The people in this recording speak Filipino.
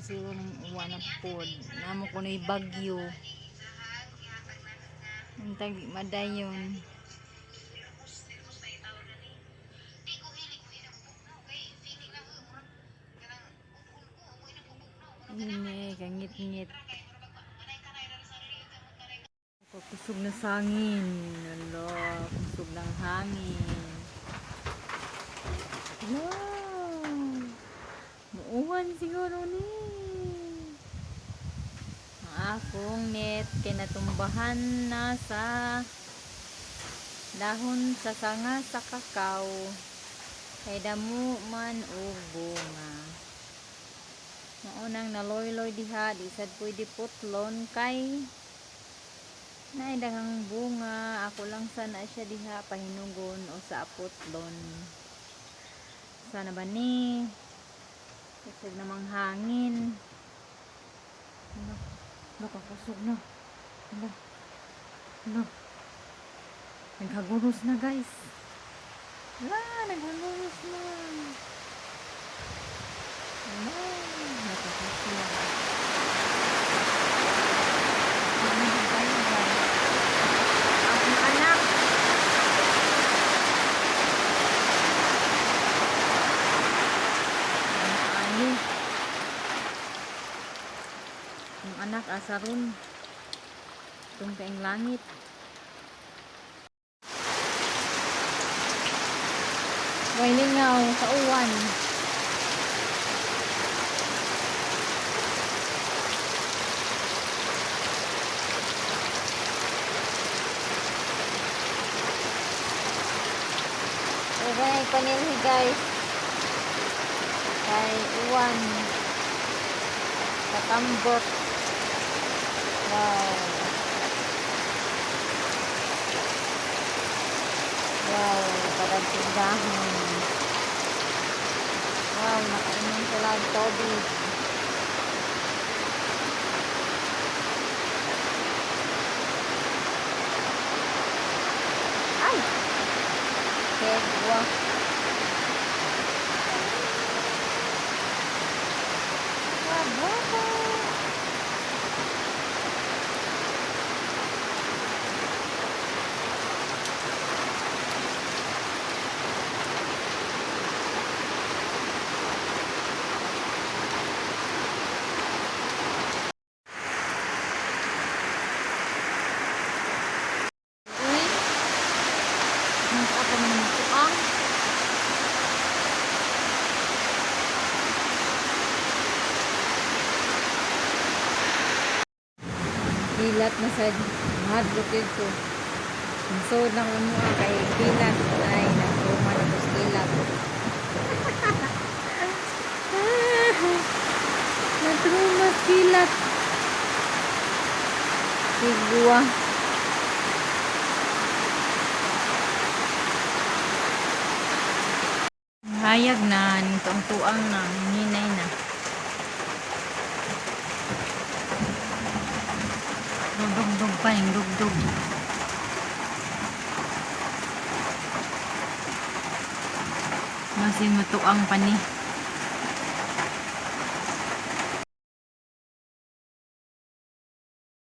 siguro ng uwan ng pod. Namo ko na bagyo. Hintag madayon. Ini kangit-ngit. Kusog na sangin. Alo, kusog ng hangin. Wow! Muuwan siguro ni. Ang akong net kay natumbahan na sa dahon sa sanga sa kakao. Kay damo man og bunga. Maunang naloy-loy diha, di sad pwede putlon kay naidagang bunga. Ako lang sana siya diha pahinugon o sa putlon. Sana ba ni? Kasi namang hangin. Ano? Nakakusog na. Ano? Ano? Naghaguros na guys. Naghaguros na. Ano? Nakakusog na. Ano ba tayo guys? Aking anak. Yung anak asaron itong kaing langit. May lingaw sa uwan. Okay, panilhi guys. Kay uwan. Katambot. Wow. Wow, parang tindahan. Wow, nakainom sila ng tubig. Ay! Kegwa. Wow, bilat na sa madlok dito. So lang mo kay bilat ay nagruma na to bilat. Nagruma bilat. Sigwa. Hayag na nitong tuang na hinay na. Dugdug pa yung dugdug. Masin matuang pa ni.